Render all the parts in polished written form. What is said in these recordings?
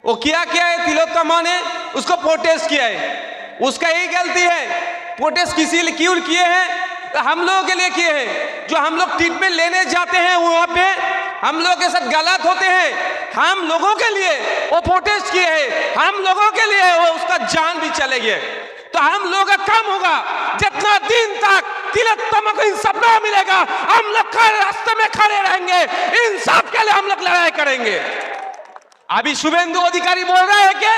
वो किया है तिलोत्तमा ने, उसको प्रोटेस्ट किया है, उसका यही गलती है। प्रोटेस्ट किसी लिए क्यों किए हैं? तो हम लोगों के लिए किए हैं। जो हम लोग ट्रीटमेंट लेने जाते हैं वहाँ पे हम लोग के साथ गलत होते हैं, हम लोगों के लिए वो प्रोटेस्ट किए हैं, हम लोगों के लिए वो उसका जान भी चले गए। तो हम लोग का काम होगा, जितना दिन तक तिलोत्तमा को इंसाफ ना मिलेगा हम लोग रास्ते में खड़े रहेंगे, इंसाफ के लिए हम लोग लड़ाई करेंगे। अभी शुभेंदु अधिकारी बोल रहे हैं कि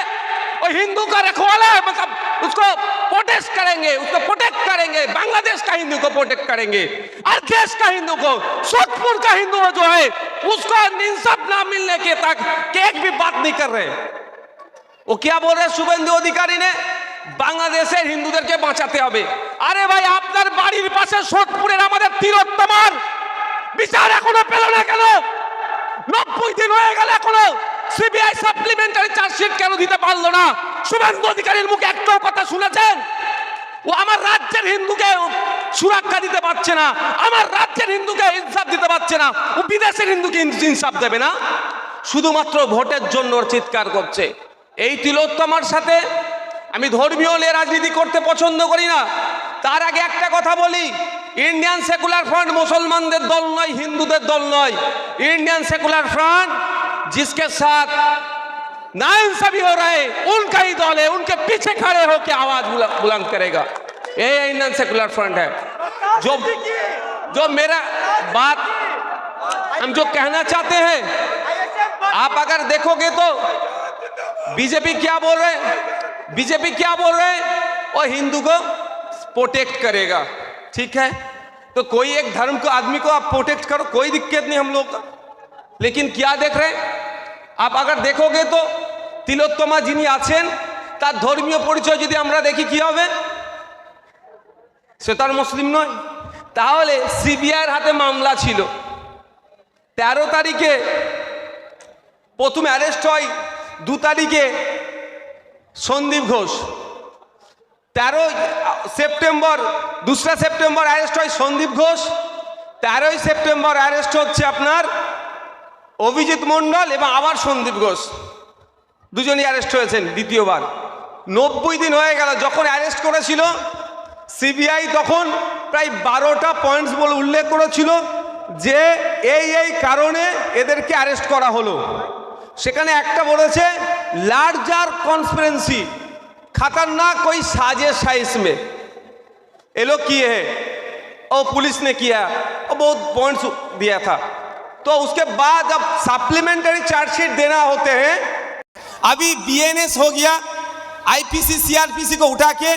वो हिंदू का रखवाला है, मतलब उसको प्रोटेस्ट करेंगे, उसको प्रोटेक्ट करेंगे, बांग्लादेश का हिंदू को प्रोटेक्ट करेंगे, और देश का हिंदू को, सोदपुर का हिंदू जो है उसको इंसाफ ना मिलने के तक एक भी बात नहीं कर रहे। वो क्या बोल रहे हैं शुभेंदु अधिकारी ने? বাংলাদেশের হিন্দুদেরকে বাঁচাতে হবে। আরে ভাই, আপনার বাড়ির পাশে সোদপুরের আমাদের তিলোত্তমার বিচার এখনো পেল না কেন? 90 দিন হয়ে গেল, এখনো সিবিআই সাপ্লিমেন্টারি চার্জশিট কেন দিতে পারলো না? শুভেন্দু অধিকারীর মুখে একটাও কথা শুনেছেন? ও আমার রাজ্যের হিন্দুকে সুরক্ষা দিতে পারছে না, আমার রাজ্যের হিন্দুকে ইনসাফ দিতে পারছে না, ও বিদেশের হিন্দুকে ইনসাফ দেবে না? শুধুমাত্র ভোটের জন্য চিৎকার করছে। এই তিলোত্তমার সাথে আমি ধর্মীয় রাজনীতি করতে পছন্দ করি না। তার আগে একটা কথা বলি, इंडियन सेकुलर फ्रंट मुसलमानদের দল নয়, হিন্দুদের দল নয়। इंडियन सेकुलर फ्रंट जिसके साथ नाइंसाफी हो रहा है उनका ही दल है, उनके पीछे खड़े होकर आवाज बुलंद करेगा। ये इंडियन सेकुलर फ्रंट है। जो मेरा बात हम जो कहना चाहते हैं, आप अगर देखोगे तो बीजेपी क्या बोल रहे हैं, बीजेपी क्या बोल रहे हैं? और हिंदू को प्रोटेक्ट करेगा। ठीक है, तो कोई एक धर्म को आदमी को आप प्रोटेक्ट करो, कोई दिक्कत नहीं हम लोग का। लेकिन क्या देख रहे हैं आप? अगर देखोगे तो तिलोत्तमा যিনি আছেন তার ধর্মীয় পরিচয় যদি আমরা দেখি কি হবে, সে তার মুসলিম নয়। তাহলে সিবিআইয়ের হাতে মামলা ছিল, 13 তারিখে প্রথমে অ্যারেস্ট হয়, 2 তারিখে Sandip Ghosh, 13 September 2 September arrest হয় সন্দীপ ঘোষ, 13 সেপ্টেম্বর অ্যারেস্ট হচ্ছে আপনার অভিজিৎ মণ্ডল এবং আবার সন্দীপ ঘোষ, দুজনই অ্যারেস্ট হয়েছেন দ্বিতীয়বার। 90 দিন হয়ে গেল। যখন অ্যারেস্ট করেছিল সিবিআই তখন প্রায় 12টা পয়েন্টস বলে উল্লেখ করেছিল যে এই কারণে এদেরকে অ্যারেস্ট করা হলো। সেখানে একটা বলেছে लार्जर कॉन्स्पिरेंसी, खतरनाक कोई साजिश है इसमें, ये लोग किए हैं और पुलिस ने किया और बहुत पॉइंट्स दिया था। तो उसके बाद अब सप्लीमेंट्री चार्जशीट देना होते हैं। अभी बीएनएस हो गया, आईपीसी सीआरपीसी को उठा के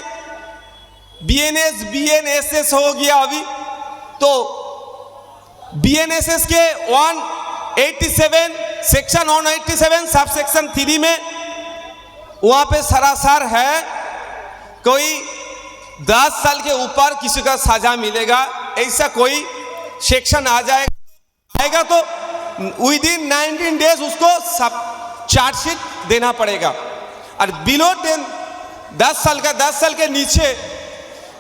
बीएनएस बीएनएसएस हो गया अभी। तो बीएनएसएस के 187 सेक्शन 187 सब सेक्शन 3 में वहाँ पे सरासर है कोई 10 साल के ऊपर किसी का सजा मिलेगा, ऐसा कोई सेक्शन आ जाएगा तो विदिन 19 डेज उसको सब चार्जशीट देना पड़ेगा। और बिलो 10 साल के नीचे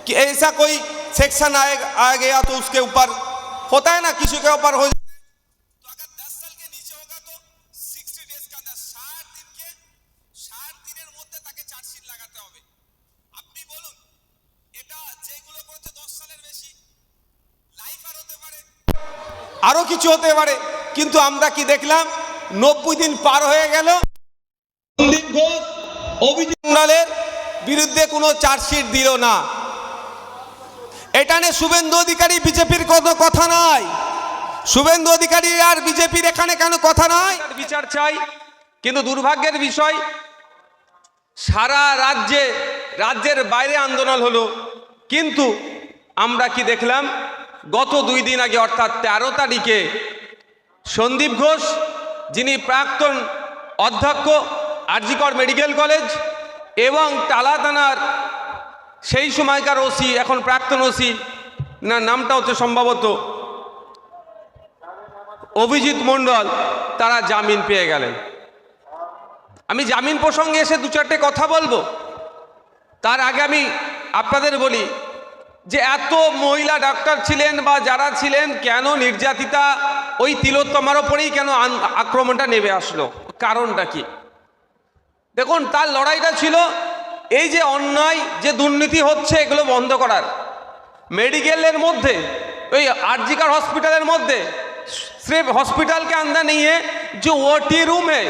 कि ऐसा कोई सेक्शन आ गया तो उसके ऊपर होता है ना, किसी के ऊपर हो, तो अगर 10 साल के नीचे होगा तो 60 डेज के अंदर 60 দিনের মধ্যে তাকে চার্জশিট লাগাতে হবে। আপনি বলুন, এটা যেগুলো করেছে 10 সালের বেশি, লাইফ আর হতে পারে, আরো কিছু হতে পারে, কিন্তু আমরা কি দেখলাম 90 দিন পার হয়ে গেল, সন্দীপ ঘোষ অভিজিৎ মণ্ডলের বিরুদ্ধে কোনো চার্জশিট দিল না। এটা নিয়ে শুভেন্দু অধিকারী বিজেপির কোনো কথা নাই, শুভেন্দু অধিকারী আর বিজেপির এখানে কেন কথা নাই? বিচার চাই। কিন্তু দুর্ভাগ্যের বিষয় সারা রাজ্যের বাইরে আন্দোলন হলো, কিন্তু আমরা কি দেখলাম গত 2 দিন আগে অর্থাৎ 13 তারিখে সন্দীপ ঘোষ, যিনি প্রাক্তন অধ্যক্ষ আরজিকর মেডিকেল কলেজ এবং টালা থানার সেই সময়কার ওসি, এখন প্রাক্তন ওসি, না নামটা হচ্ছে সম্ভবত অভিজিৎ মণ্ডল, তারা জামিন পেয়ে গেলেন। আমি জামিন প্রসঙ্গে এসে 2-4টে কথা বলবো। তার আগে আমি আপনাদের বলি যে এত মহিলা ডাক্তার ছিলেন বা যারা ছিলেন, কেন নির্যাতিতা ওই তিলোত্তমার ওপরেই কেন আক্রমণটা নেমে আসলো, কারণটা কি? দেখুন তার লড়াইটা ছিল এই যে অন্যায় যে দুর্নীতি হচ্ছে এগুলো বন্ধ করার। मेडिकल मध्य आरजीकर हॉस्पिटल मध्य सिर्फ हॉस्पिटल के अंदर नहीं है, जो ओटी रूम है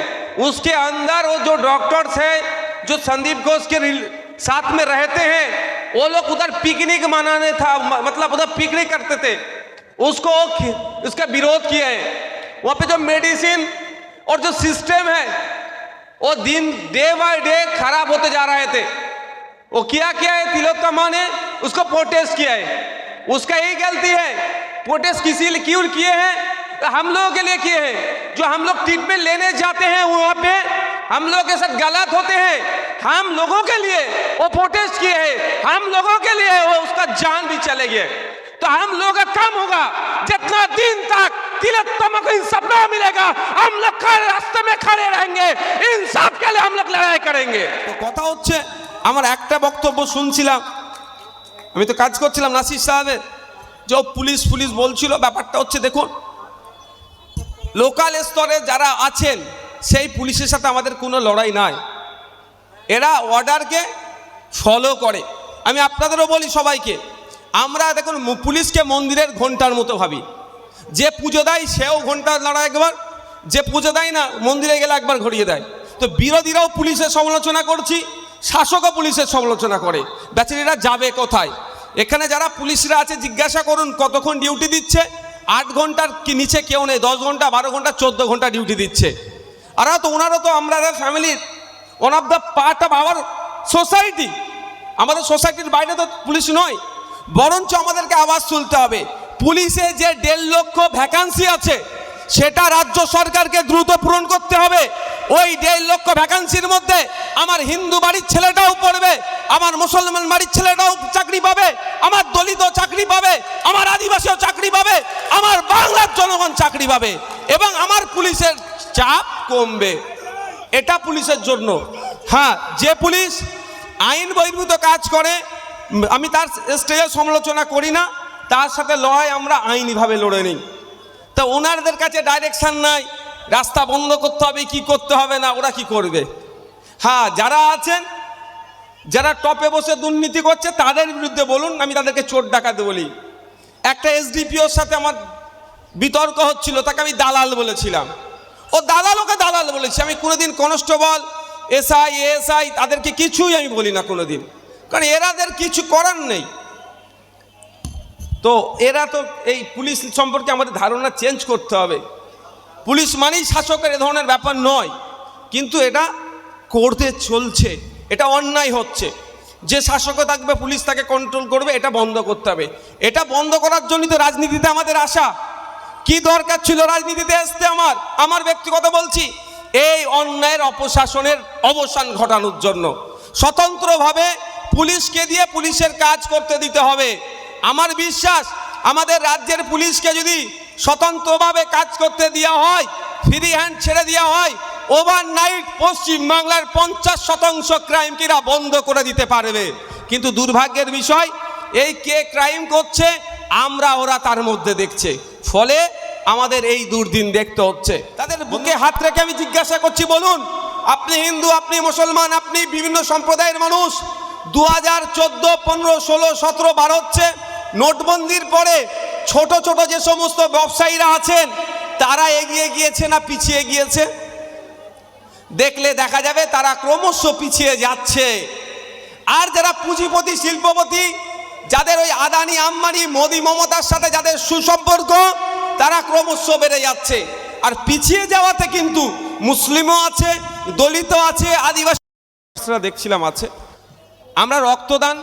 उसके अंदर वो जो डॉक्टर्स है जो संदीप घोष के साथ में रहते हैं, वो लोग उधर पिकनिक मनाने था, मतलब उधर पिकनिक करते थे, उसको उसका विरोध किया है। वहाँ पे जो मेडिसिन और जो सिस्टम है वो डे बाय डे खराब होते जा रहे थे। वो किया है तिलोत्तमा ने उसको प्रोटेस्ट किया है, उसका यही गलती है। प्रोटेस्ट किसी लिए क्यों किए हैं? हम लोगों के लिए किए हैं। जो हम लोग ट्रीटमेंट लेने जाते हैं वहाँ पे हम लोगों के साथ गलत होते हैं, हम लोगों के लिए वो प्रोटेस्ट किए हैं, हम लोगों के लिए वो उसका जान भी चले गए। तो हम लोगों का काम होगा जितना दिन तक तिलोत्तमा को इंसाफ ना मिलेगा हम लोग रास्ते में खड़े रहेंगे, इंसाफ के लिए हम लोग लड़ाई करेंगे। तो কথা হচ্ছে আমার একটা বক্তব্য শুনছিলাম, আমি তো কাজ করছিলাম নাসির সাহেবের, যে পুলিশ বলছিল ব্যাপারটা হচ্ছে দেখুন লোকাল স্তরে যারা আছেন সেই পুলিশের সাথে আমাদের কোনো লড়াই নাই, এরা অর্ডারকে ফলো করে। আমি আপনাদেরও বলি সবাইকে, আমরা দেখুন পুলিশকে মন্দিরের ঘন্টার মতো ভাবি, যে পুজো দেয় সেও ঘন্টা লড়া একবার, যে পুজো দেয় না মন্দিরে গেলে একবার ঘুরিয়ে দেয়। তো বিরোধীরাও পুলিশের সমালোচনা করছি, শাসকও পুলিশের সমালোচনা করে, বেচারীরা যাবে কোথায়? এখানে যারা পুলিশরা আছে জিজ্ঞাসা করুন কতক্ষণ ডিউটি দিচ্ছে, 8 ঘন্টার কি নিচে কেউ নেই, 10 ঘন্টা 12 ঘন্টা 14 ঘন্টা ডিউটি দিচ্ছে। আর তো ওনারা তো আমরা ফ্যামিলির one of the part of our society, আমাদের সোসাইটির বাইরে তো পুলিশ নয়, বরঞ্চ আমাদেরকে আওয়াজ তুলতে হবে। পুলিশে যে 1.5 লক্ষ ভ্যাকান্সি আছে সেটা রাজ্য সরকারকে দ্রুত পূরণ করতে হবে। ওই 1.5 লক্ষ ভ্যাকান্সির মধ্যে আমার হিন্দু বাড়ির ছেলেটাও পড়বে, আমার মুসলমান বাড়ির ছেলেটাও চাকরি পাবে, আমার দলিত চাকরি পাবে, আমার আদিবাসীও চাকরি পাবে, আমার বাংলার জনগণ চাকরি পাবে এবং আমার পুলিশের চাপ কমবে। এটা পুলিশের জন্য। হ্যাঁ, যে পুলিশ আইন বহির্ভূত কাজ করে আমি তার স্টেজে সমালোচনা করি না, তার সাথে লড়াই আমরা আইনিভাবে লড়ে নিই। তো ওনাদের কাছে ডাইরেকশন নাই, রাস্তা বন্ধ করতে হবে কি করতে হবে না, ওরা কি করবে? হ্যাঁ, যারা আছেন যারা টপে বসে দুর্নীতি করছে তাদের বিরুদ্ধে বলুন, আমি তাদেরকে চোর ডাকাতে বলি। একটা এসডিপিওর সাথে আমার বিতর্ক হচ্ছিল, তাকে আমি দালাল বলেছিলাম, ও দালাল ওকে দালাল বলেছি। আমি কোনোদিন কনস্টেবল এসআই তাদেরকে কিছুই আমি বলি না কোনোদিন, কারণ এরাদের কিছু করার নেই। তো এরা তো এই পুলিশ সম্পর্কে আমাদের ধারণা চেঞ্জ করতে হবে। পুলিশ মানেই শাসকের এ ধরনের ব্যাপার নয়, কিন্তু এটা করতে চলছে, এটা অন্যায় হচ্ছে। যে শাসকও থাকবে পুলিশ তাকে কন্ট্রোল করবে, এটা বন্ধ করতে হবে। এটা বন্ধ করার জন্যই তো রাজনীতিতে আমাদের আসা। কি দরকার ছিল রাজনীতিতে আসতে? আমার ব্যক্তিগত বলছি, এই অন্যায়ের অপশাসনের অবসান ঘটানোর জন্য স্বতন্ত্রভাবে পুলিশকে দিয়ে পুলিশের কাজ করতে দিতে হবে। আমার বিশ্বাস আমাদের রাজ্যের পুলিশকে যদি স্বতন্ত্রভাবে কাজ করতে দেওয়া হয়, ফ্রি হ্যান্ড ছেড়ে দেওয়া হয়, ওভারনাইট পশ্চিমবাংলার 50% ক্রাইমকিরা বন্ধ করে দিতে পারবে। কিন্তু দুর্ভাগ্যের বিষয়, এই কে ক্রাইম করছে আমরা ওরা তার মধ্যে দেখছে, ফলে আমাদের এই দুর্দিন দেখতে হচ্ছে। তাদের বুকে হাত রেখে আমি জিজ্ঞাসা করছি, বলুন আপনি হিন্দু, আপনি মুসলমান, আপনি বিভিন্ন সম্প্রদায়ের মানুষ, 2014, 15, 16, 17, 12 হচ্ছে নোটবন্দির পরে ছোট ছোট যে সমস্ত ব্যবসায়ীরা আছেন তারা এগিয়ে গিয়েছে না পিছিয়ে গিয়েছে? দেখলে দেখা যাবে তারা ক্রমশ পিছিয়ে যাচ্ছে। আর যারা পুঁজিপতি শিল্পপতি, যাদের ওই আদানি আম্বানি মোদি মমতার সাথে যাদের সুসম্পর্ক, তারা ক্রমশ বেড়ে যাচ্ছে। আর পিছিয়ে যাওয়াতে কিন্তু মুসলিমও আছে, দলিত আছে, আদিবাসীরা দেখছিলাম আছে। আমরা রক্তদান,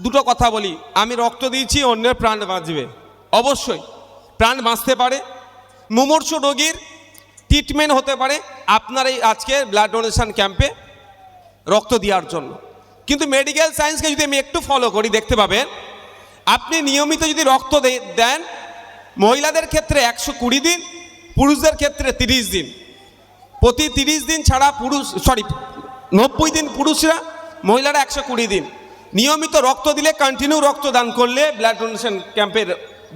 দুটো কথা বলি, আমি রক্ত দিয়েছি, অন্যের প্রাণ বাঁচবে, অবশ্যই প্রাণ বাঁচতে পারে, মুমূর্ষ রোগীর ট্রিটমেন্ট হতে পারে আপনার এই আজকে ব্লাড ডোনেশন ক্যাম্পে রক্ত দেওয়ার জন্য। কিন্তু মেডিকেল সায়েন্সকে যদি আমি একটু ফলো করি দেখতে পাবেন, আপনি নিয়মিত যদি রক্ত দেন, মহিলাদের ক্ষেত্রে 120 দিন, পুরুষদের ক্ষেত্রে 30 দিন, প্রতি 30 দিন ছাড়া 90 দিন পুরুষরা, মহিলারা 120 দিন নিয়মিত রক্ত দিলে, কন্টিনিউ রক্তদান করলে, ব্লাড ডোনেশন ক্যাম্পের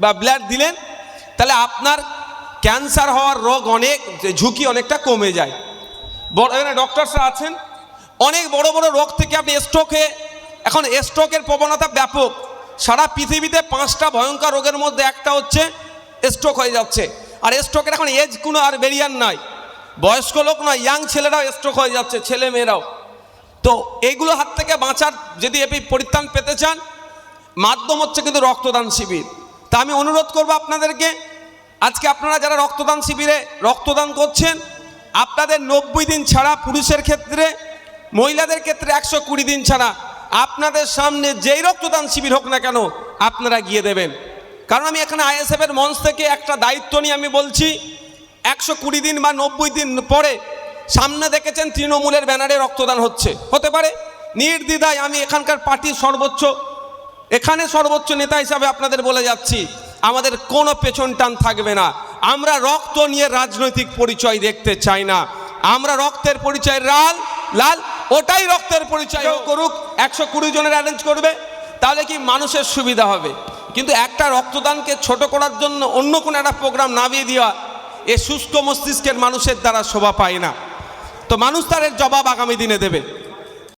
বা ব্লাড দিলেন, তাহলে আপনার ক্যান্সার হওয়ার রোগ অনেক ঝুঁকি অনেকটা কমে যায়। বড় ডক্টরসরা আছেন, অনেক বড় বড় রোগ থেকে আপনি স্ট্রোকে, এখন স্ট্রোকের প্রবণতা ব্যাপক সারা পৃথিবীতে। 5টা ভয়ঙ্কর রোগের মধ্যে একটা হচ্ছে স্ট্রোক হয়ে যাচ্ছে। আর স্ট্রোকের এখন এজ কোনো আর ব্যারিয়ার নাই, বয়স্ক লোক নয়, ইয়াং ছেলেরাও স্ট্রোক হয়ে যাচ্ছে, ছেলে মেয়েরাও। তো এইগুলো হাত থেকে বাঁচার যদি আপনি পরিত্রাণ পেতে চান, মাধ্যম হচ্ছে কিন্তু রক্তদান শিবির। তা আমি অনুরোধ করব আপনাদেরকে, আজকে আপনারা যারা রক্তদান শিবিরে রক্তদান করছেন, আপনাদের 90 দিন ছাড়া, পুরুষের ক্ষেত্রে, মহিলাদের ক্ষেত্রে 120 দিন ছাড়া আপনাদের সামনে যেই রক্তদান শিবির হোক না কেন আপনারা গিয়ে দেবেন। কারণ আমি এখানে আইএসএফের মঞ্চ থেকে একটা দায়িত্ব নিয়ে আমি বলছি, 120 দিন বা 90 দিন পরে সামনে দেখেছেন তৃণমূলের ব্যানারে রক্তদান হতে পারে, নির্দ্বিধায় আমি এখানকার পার্টির সর্বোচ্চ নেতা হিসাবে আপনাদের বলে যাচ্ছি, আমাদের কোনো পেছন টান থাকবে না। আমরা রক্ত নিয়ে রাজনৈতিক পরিচয় দেখতে চাই না। আমরা রক্তের পরিচয় লাল, ওটাই রক্তের পরিচয় করুক। 120 জনের অ্যারেঞ্জ করবে, তাহলে কি মানুষের সুবিধা হবে। কিন্তু একটা রক্তদানকে ছোট করার জন্য অন্য কোনো একটা প্রোগ্রাম নামিয়ে দেওয়া, এ শুষ্ক মস্তিষ্কের মানুষের দ্বারা শোভা পায় না। তো মানুষ তার জবাব আগামী দিনে দেবে।